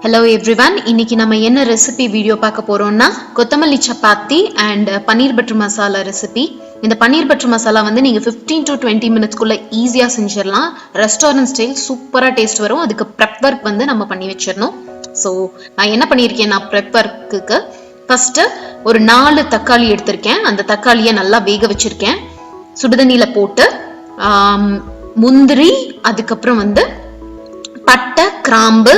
Hello everyone, இன்னைக்கு நம்ம என்ன ரெசிபி வீடியோ பார்க்க போறோம்னா கொத்தமல்லி chapati and paneer butter masala recipe. இந்த பன்னீர் பட்டர் மசாலா வந்து நீங்க 15 to 20 மினிட்ஸ்க்குள்ள ஈஸியா செஞ்சிடலாம். ரெஸ்டாரண்ட் ஸ்டைல் சூப்பரா டேஸ்ட் வரும். அதுக்கு ப்ரெப் ஒர்க் வந்து நம்ம பண்ணி வச்சிடணும். ஸோ நான் என்ன பண்ணியிருக்கேன், நான் ப்ரெப் ஒர்க்குக்கு ஃபர்ஸ்ட் ஒரு 4 தக்காளி எடுத்திருக்கேன். அந்த தக்காளியை நல்லா வேக வச்சிருக்கேன். சுடுதண்ணியில போட்டு முந்திரி, அதுக்கப்புறம் வந்து பட்டை, கிராம்பு,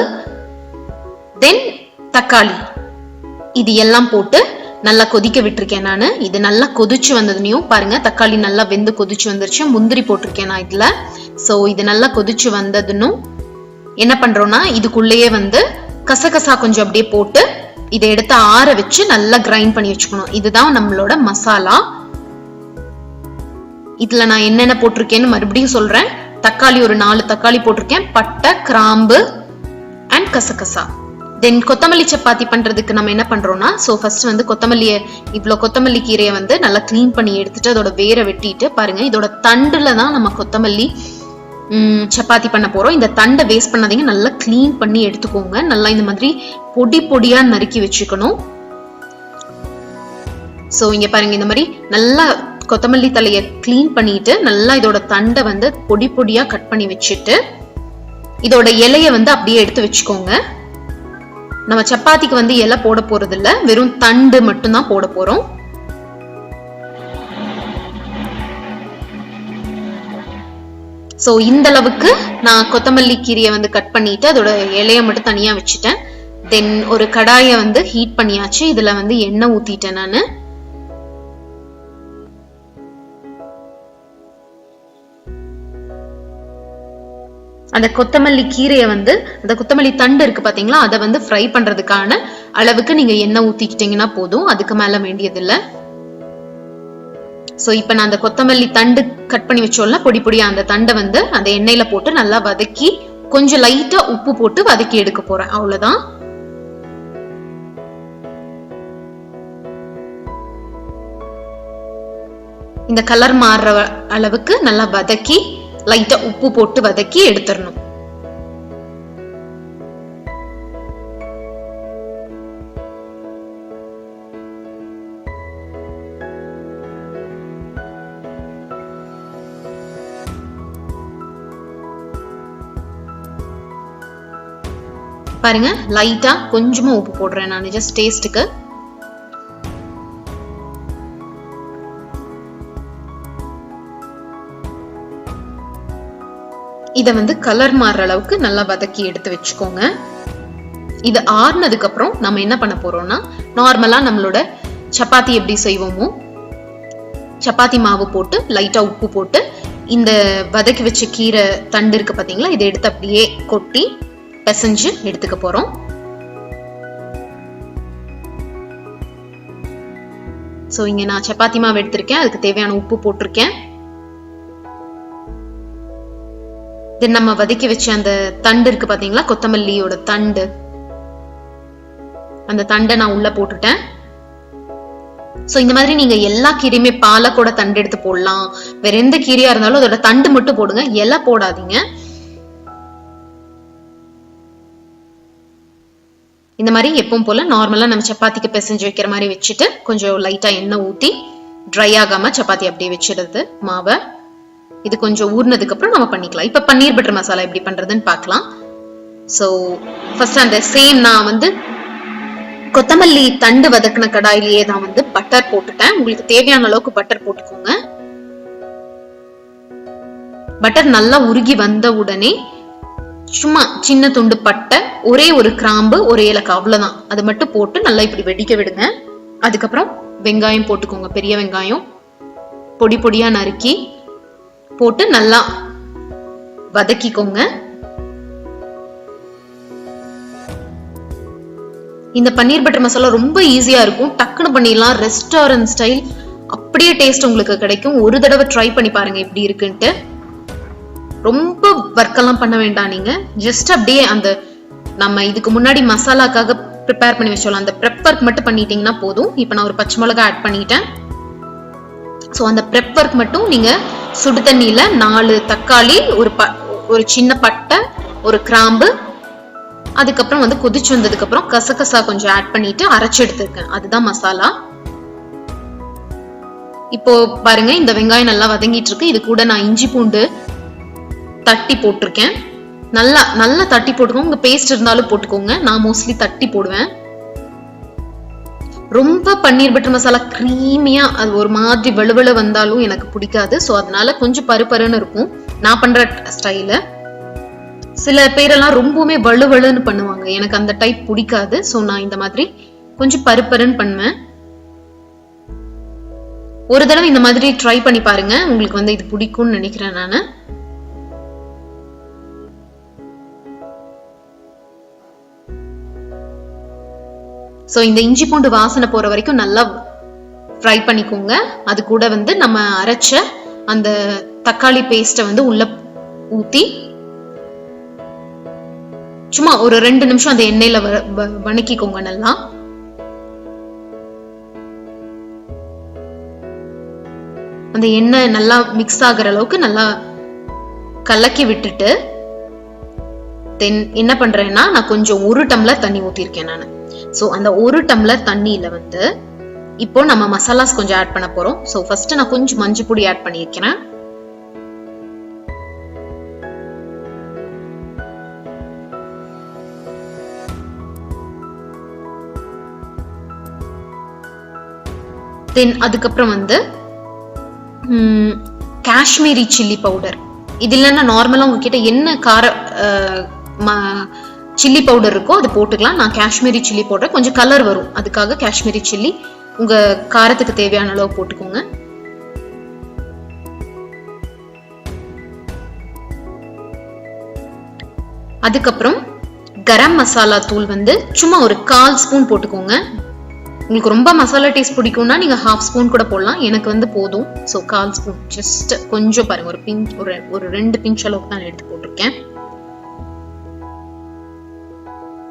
தென் தக்காளி, இது எல்லாம் போட்டு நல்லா கொதிக்க விட்டுருக்கேன். நான் இது நல்லா கொதிச்சு வந்ததுனையும் பாருங்க, தக்காளி நல்லா வெந்து கொதிச்சு வந்துருச்சு. முந்திரி போட்டிருக்கேன் நான் இதுல. ஸோ இது நல்லா கொதிச்சு வந்ததுன்னும் என்ன பண்றோம்னா, இதுக்குள்ளேயே வந்து கசகசா கொஞ்சம் அப்படியே போட்டு இதை எடுத்து ஆற வச்சு நல்லா கிரைண்ட் பண்ணி வச்சுக்கணும். இதுதான் நம்மளோட மசாலா. இதுல நான் என்னென்ன போட்டிருக்கேன்னு மறுபடியும் சொல்றேன். தக்காளி ஒரு 4 தக்காளி போட்டிருக்கேன், பட்டை, கிராம்பு அண்ட் கசகசா. தென் கொத்தமல்லி சப்பாத்தி பண்றதுக்கு நம்ம என்ன பண்றோம்னா, ஸோ ஃபர்ஸ்ட் வந்து இவ்வளோ கொத்தமல்லி கீரையை வந்து நல்லா கிளீன் பண்ணி எடுத்துட்டு அதோட வேரை வெட்டிட்டு பாருங்க, இதோட தண்டுல தான் நம்ம கொத்தமல்லி சப்பாத்தி பண்ண போறோம். இந்த தண்டை வேஸ்ட் பண்ணாதீங்க, நல்லா கிளீன் பண்ணி எடுத்துக்கோங்க. நல்லா இந்த மாதிரி பொடி பொடியா நறுக்கி வச்சுக்கணும். ஸோ இங்க பாருங்க, இந்த மாதிரி நல்லா கொத்தமல்லி தலையை கிளீன் பண்ணிட்டு நல்லா இதோட தண்டை வந்து பொடி பொடியா கட் பண்ணி வச்சுட்டு இதோட இலைய வந்து அப்படியே எடுத்து வச்சுக்கோங்க. நம்ம சப்பாத்திக்கு வந்து இலை போட போறது இல்ல, வெறும் தண்டு மட்டும் தான் போட போறோம். சோ இந்த அளவுக்கு நான் கொத்தமல்லி கீரையை வந்து கட் பண்ணிட்டு அதோட இலைய மட்டும் தனியா வச்சுட்டேன். தென் ஒரு கடாயை வந்து ஹீட் பண்ணியாச்சு. இதுல வந்து எண்ணெய் ஊத்திட்டேன் நானு. அந்த கொத்தமல்லி கீரையை வந்து, அந்த கொத்தமல்லி தண்டு இருக்கு பாத்தீங்களா, அதை வந்து ஃப்ரை பண்றதுக்கான அளவுக்கு நீங்க எண்ணெய் ஊத்திக்கிட்டீங்கன்னா போதும், அதுக்கு மேல வேண்டியதில்லை. சோ இப்ப நான் அந்த கொத்தமல்லி தண்டு கட் பண்ணி வச்சோம்ல பொடி பொடியா, அந்த தண்டை வந்து அந்த எண்ணெயில போட்டு நல்லா வதக்கி கொஞ்சம் லைட்டா உப்பு போட்டு வதக்கி எடுக்க போறேன். அவ்வளவுதான். இந்த கலர் மாறுற அளவுக்கு நல்லா வதக்கி லைட்டா உப்பு போட்டு வதக்கி எடுத்துடணும். பாருங்க, லைட்டா கொஞ்சமா உப்பு போடுறேன் நான், ஜஸ்ட் டேஸ்டுக்கு. இத வந்து கலர் மாறுற அளவுக்கு நல்லா வதக்கி எடுத்து வச்சுக்கோங்க. இது ஆறுனதுக்கு அப்புறம் நம்ம என்ன பண்ண போறோம்னா, நார்மலா நம்மளோட சப்பாத்தி எப்படி செய்வோமோ சப்பாத்தி மாவு போட்டு லைட்டா உப்பு போட்டு இந்த வதக்கி வச்ச கீரை தண்டு இருக்கு பாத்தீங்களா, இதை எடுத்து அப்படியே கொட்டி பிசைஞ்சு எடுத்துக்க போறோம். சோ இங்க நான் சப்பாத்தி மாவு எடுத்திருக்கேன், அதுக்கு தேவையான உப்பு போட்டிருக்கேன். நம்ம வதக்கி வச்ச அந்த தண்டு இருக்கு பாத்தீங்களா, கொத்தமல்லியோட தண்டு, அந்த தண்டை நான் உள்ள போட்டுட்டேன். சோ இந்த மாதிரி நீங்க எல்லா கீரையுமே பாலக்கோட தண்டு எடுத்து போடலாம். வேற எந்த கீரையா இருந்தாலும் அதோட தண்டு மட்டும் போடுங்க, இலை போடாதீங்க. இந்த மாதிரி எப்பவும் போல நார்மலா நம்ம சப்பாத்திக்கு பிசைஞ்சு வைக்கிற மாதிரி வச்சுட்டு கொஞ்சம் லைட்டா எண்ணெய் ஊத்தி ட்ரை ஆகாம சப்பாத்தி அப்படியே வச்சிடுறது மாவை. இது கொஞ்சம் ஊர்னதுக்கு அப்புறம் நம்ம பண்ணிக்கலாம். இப்ப பன்னீர் பட்டர் மசாலா எப்படி பண்றதுன்னு பார்க்கலாம். சோ ஃபர்ஸ்ட் அந்த சேம் நான் வந்து கொத்தமல்லி தண்டு வதக்கின கடாயிலேயே தான் வந்து பட்டர் போட்டுட்டேன். உங்களுக்கு தேவையான அளவுக்கு பட்டர் போட்டுக்கோங்க. பட்டர் நல்லா உருகி வந்த உடனே சும்மா சின்ன துண்டு பட்டை, ஒரே ஒரு கிராம்பு, ஒரு ஏலக்காய், அவ்வளவுதான். அது மட்டும் போட்டு நல்லா இப்படி வெடிக்க விடுங்க. அதுக்கப்புறம் வெங்காயம் போட்டுக்கோங்க, பெரிய வெங்காயம் பொடி பொடியா நறுக்கி போட்டு நல்லா வதக்கிக்கோங்க. இந்த பன்னீர் பட்டர் மசாலா ரொம்ப ஈஸியா இருக்கும், டக்குன்னு பண்ணிடலாம். ரெஸ்டாரண்ட் ஸ்டைல் அப்படியே டேஸ்ட் உங்களுக்கு கிடைக்கும். ஒரு தடவை ட்ரை பண்ணி பாருங்க எப்படி இருக்குன்ட்டு. ரொம்ப ஒர்க் எல்லாம் பண்ண வேண்டாம் நீங்க, ஜஸ்ட் அப்படியே அந்த நம்ம இதுக்கு முன்னாடி மசாலாக்காக ப்ரிப்பேர் பண்ணி வச்சோம் அந்த ப்ரெப் ஒர்க் மட்டும் பண்ணிட்டீங்கன்னா போதும். இப்ப நான் ஒரு பச்சை மிளகாய் ஆட் பண்ணிட்டேன். சோ அந்த ப்ரெப் ஒர்க் மட்டும் நீங்க சுடு தண்ணியில 4 தக்காளி, ஒரு சின்ன பட்டை, ஒரு கிராம்பு, அதுக்கப்புறம் வந்து கொதிச்சு வந்ததுக்கு அப்புறம் கசகசா கொஞ்சம் ஆட் பண்ணிட்டு அரைச்சு எடுத்திருக்கேன். அதுதான் மசாலா. இப்போ பாருங்க, இந்த வெங்காயம் நல்லா வதங்கிட்டு இருக்கு. இது கூட நான் இஞ்சி பூண்டு தட்டி போட்டிருக்கேன். நல்லா நல்லா தட்டி போட்டுக்கோங்க. உங்க பேஸ்ட் இருந்தாலும் போட்டுக்கோங்க. நான் மோஸ்ட்லி தட்டி போடுவேன். ரொம்ப பன்னீர் பட்டர் மசாலா கிரீமியா அது ஒரு மாதிரி வலுவலு வந்தாலும் எனக்கு பிடிக்காது. ஸோ அதனால கொஞ்சம் பருப்பருன்னு இருக்கும் நான் பண்ற ஸ்டைல. சில பேரெல்லாம் ரொம்பவுமே வலுவலுன்னு பண்ணுவாங்க, எனக்கு அந்த டைப் பிடிக்காது. ஸோ நான் இந்த மாதிரி கொஞ்சம் பருப்பருன்னு பண்ணுவேன். ஒரு தடவை இந்த மாதிரி ட்ரை பண்ணி பாருங்க, உங்களுக்கு வந்து இது பிடிக்கும்னு நினைக்கிறேன் நானு. ஸோ இந்த இஞ்சி பூண்டு வாசனை போற வரைக்கும் நல்லா ஃப்ரை பண்ணிக்கோங்க. அது கூட வந்து நம்ம அரைச்ச அந்த தக்காளி பேஸ்ட்டை வந்து உள்ள ஊத்தி சும்மா ஒரு 2 நிமிஷம் அந்த எண்ணெயில வணக்கிக்கோங்க. நல்லா அந்த எண்ணெய் நல்லா மிக்ஸ் ஆகுற அளவுக்கு நல்லா கலக்கி விட்டுட்டு தென் என்ன பண்றேன்னா, நான் கொஞ்சம் 1 டம்ளர் தண்ணி ஊத்திருக்கேன் நானு. ஸோ அந்த 1 டம்ளர் தண்ணியில வந்து இப்போ நம்ம மசாலாஸ் கொஞ்சம் ஆட் பண்ண போறோம். ஸோ ஃபர்ஸ்ட் நான் கொஞ்சம் மஞ்சள் பொடி ஆட் பண்ணியிருக்கிறேன். தென் அதுக்கப்புறம் வந்து காஷ்மீரி சில்லி பவுடர். இது இல்லைன்னா நார்மலா உங்ககிட்ட என்ன கார சில்லி பவுடர் இருக்கோ அது போட்டுக்கலாம். நான் காஷ்மீரி சில்லி பவுடர், கொஞ்சம் கலர் வரும் அதுக்காக காஷ்மீரி சில்லி உங்க காரத்துக்கு தேவையான அளவு போட்டுக்கோங்க. அதுக்கப்புறம் கரம் மசாலா தூள் வந்து சும்மா ஒரு 1/4 ஸ்பூன் போட்டுக்கோங்க. உங்களுக்கு ரொம்ப மசாலா டேஸ்ட் பிடிக்கும்னா நீங்க 1/2 ஸ்பூன் கூட போடலாம். எனக்கு வந்து போதும். ஸோ 1/4 ஸ்பூன் ஜஸ்ட் கொஞ்சம் பாருங்க, ஒரு பிஞ்ச், ஒரு 2 பிஞ்ச் அளவுக்கு நான் எடுத்து போட்டிருக்கேன்.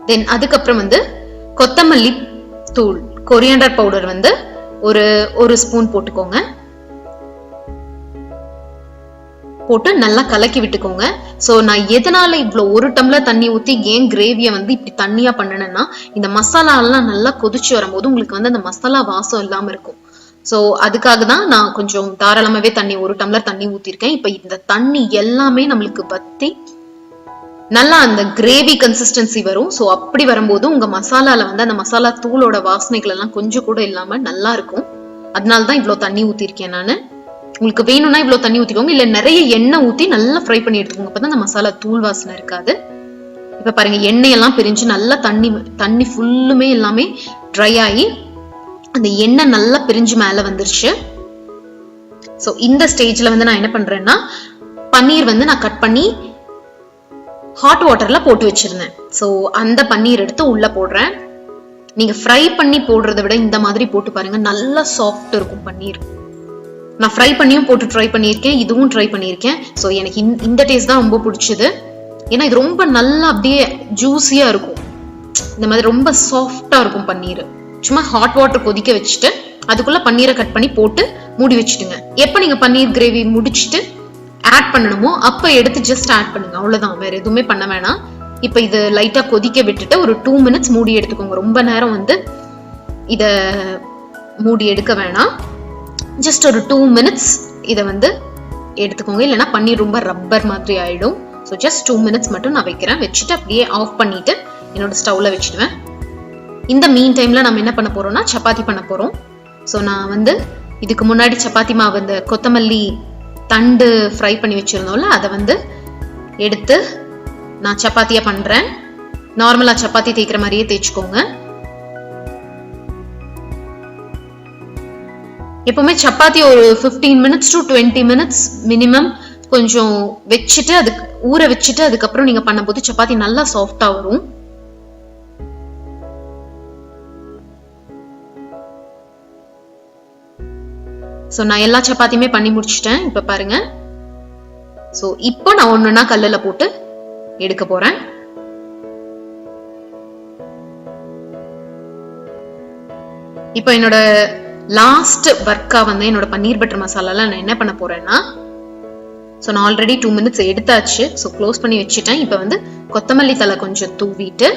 தென் அதுக்கப்புறம் வந்து கொத்தமல்லி தூள், கொரியாண்டர் பவுடர் வந்து ஒரு ஸ்பூன் போட்டுக்கோங்க. போட்டு நல்லா கலக்கி விட்டுக்கோங்க. ஸோ நான் எதனால இவ்வளோ 1 டம்ளர் தண்ணி ஊற்றி ஏன் கிரேவியை வந்து இப்படி தண்ணியா பண்ணணும்னா, இந்த மசாலா எல்லாம் நல்லா கொதிச்சு வரும்போது உங்களுக்கு வந்து அந்த மசாலா வாசம் இல்லாம இருக்கும். ஸோ அதுக்காக தான் நான் கொஞ்சம் தாராளமாவே 1 டம்ளர் தண்ணி ஊத்திருக்கேன். இப்போ இந்த தண்ணி எல்லாமே நம்மளுக்கு வத்தி நல்லா அந்த கிரேவி கன்சிஸ்டன்சி வரும். ஸோ அப்படி வரும்போது உங்க மசாலால வந்து அந்த மசாலா தூளோட வாசனைகள் எல்லாம் கொஞ்சம் கூட இல்லாம நல்லா இருக்கும். அதனாலதான் இவ்வளவு தண்ணி ஊத்திருக்கேன் நானு. உங்களுக்கு வேணும்னா இவ்வளவு தண்ணி ஊத்திக்கோங்க, இல்ல நிறைய எண்ணெய் ஊத்தி நல்லா ஃப்ரை பண்ணி எடுத்துக்கோங்க. அப்பதான் அந்த மசாலா தூள் வாசனை இருக்காது. இப்ப பாருங்க, எண்ணெய் எல்லாம் பிரிஞ்சு நல்லா தண்ணி ஃபுல்லுமே எல்லாமே ட்ரை ஆகி அந்த எண்ணெய் நல்லா பிரிஞ்சு மேல வந்துருச்சு. ஸோ இந்த ஸ்டேஜ்ல வந்து நான் என்ன பண்றேன்னா, பன்னீர் வந்து நான் கட் பண்ணி ஹாட் வாட்டர்ல போட்டு வச்சிருந்தேன். ஸோ அந்த பன்னீர் எடுத்து உள்ள போடுறேன். நீங்க ஃப்ரை பண்ணி போடுறதை விட இந்த மாதிரி போட்டு பாருங்க, நல்லா சாஃப்ட் இருக்கும் பன்னீர். நான் ஃப்ரை பண்ணியும் போட்டு ட்ரை பண்ணியிருக்கேன், இதுவும் ட்ரை பண்ணியிருக்கேன். ஸோ எனக்கு இந்த டேஸ்ட் தான் ரொம்ப பிடிச்சது. ஏன்னா இது ரொம்ப நல்லா அப்படியே ஜூஸியா இருக்கும். இந்த மாதிரி ரொம்ப சாஃப்டா இருக்கும் பன்னீர். சும்மா ஹாட் வாட்டர் கொதிக்க வச்சுட்டு அதுக்குள்ள பன்னீரை கட் பண்ணி போட்டு மூடி வச்சுடுங்க. எப்ப நீங்க பன்னீர் கிரேவி முடிச்சுட்டு ஆட் பண்ணணுமோ அப்ப எடுத்து ஜஸ்ட் ஆட் பண்ணுங்க, அவ்வளவுதான். வேற எதுவுமே பண்ண வேணாம். இப்ப இது லைட்டா கொதிக்க விட்டுட்டு ஒரு 2 மினிட்ஸ் மூடி எடுத்துக்கோங்க. ரொம்ப நேரம் வந்து இத மூடி எடுக்க வேணாம். ஜஸ்ட் ஒரு 2 மினிட்ஸ் இத வந்து எடுத்துக்கோங்க, இல்லைன்னா பன்னீர் ரொம்ப ரப்பர் மாதிரி ஆயிடும். ஸோ ஜஸ்ட் 2 மினிட்ஸ் மட்டும் நான் வைக்கிறேன். வச்சுட்டு அப்படியே ஆஃப் பண்ணிட்டு என்னோட ஸ்டவ்ல வச்சுடுவேன். இந்த மீன் டைம்ல நம்ம என்ன பண்ண போறோம்னா, சப்பாத்தி பண்ண போறோம். ஸோ நான் வந்து இதுக்கு முன்னாடி சப்பாத்தி மாவு இந்த கொத்தமல்லி தண்டு ஃப்ரை பண்ணி வச்சிருந்தோம்ல, அதை வந்து எடுத்து நான் சப்பாத்தியா பண்றேன். நார்மலா சப்பாத்தி தேய்க்கிற மாதிரியே தேய்ச்சுக்கோங்க. எப்பவுமே சப்பாத்தி ஒரு 15 மினிட்ஸ் டு 20 மினிட்ஸ் மினிமம் கொஞ்சம் வச்சுட்டு அதுக்கு ஊற வச்சுட்டு அதுக்கப்புறம் நீங்க பண்ணும்போது சப்பாத்தி நல்லா சாஃப்டா வரும். ஸோ நான் எல்லா சப்பாத்தியுமே பண்ணி முடிச்சுட்டேன். இப்ப பாருங்க. ஸோ இப்போ நான் ஒண்ணுன்னா கல்லுல போட்டு எடுக்க போறேன். இப்போ என்னோட லாஸ்ட் ஒர்க்கா வந்து என்னோட பன்னீர் பட்டர் மசாலால நான் என்ன பண்ண போறேன்னா, ஸோ நான் ஆல்ரெடி 2 மினிட்ஸ் எடுத்தாச்சு. ஸோ க்ளோஸ் பண்ணி வச்சுட்டேன். இப்போ வந்து கொத்தமல்லி தலை கொஞ்சம் தூவிட்டு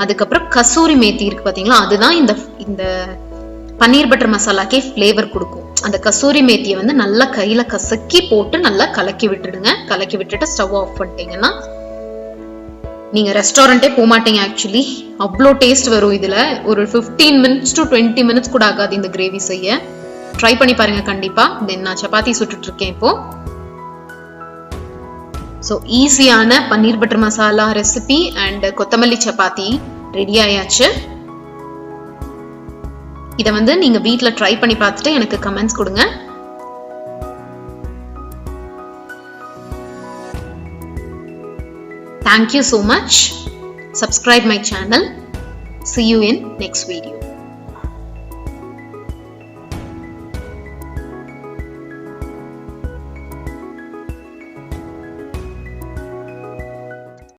அதுக்கப்புறம் கசூரி மேத்தி இருக்கு பாத்தீங்களா, அதுதான் இந்த பன்னீர் பட்டர் மசாலாக்கே ஃப்ளேவர் கொடுக்கும். அந்த கசூரி மேத்தியை வந்து நல்லா கையில கசக்கி போட்டு நல்லா கலக்கி விட்டுடுங்க. கலக்கி விட்டுட்டு ஸ்டவ் ஆஃப் பண்ணிட்டீங்கன்னா நீங்க ரெஸ்டாரண்டே போக மாட்டீங்க. ஆக்சுவலி அவ்வளோ டேஸ்ட் வரும். இதுல ஒரு 15 minutes to 20 minutes கூட ஆகாது இந்த கிரேவி செய்ய. ட்ரை பண்ணி பாருங்க கண்டிப்பா. தென் நான் சப்பாத்தி சுட்டுட்டு இருக்கேன் இப்போ. ஸோ ஈஸியான பன்னீர் பட்டர் மசாலா ரெசிபி அண்ட் கொத்தமல்லி சப்பாத்தி ரெடி ஆயாச்சு. இதை வந்து நீங்க வீட்ல ட்ரை பண்ணி பார்த்துட்டு எனக்கு கமெண்ட்ஸ் கொடுங்க. Thank you so much. Subscribe my channel. See you in next video.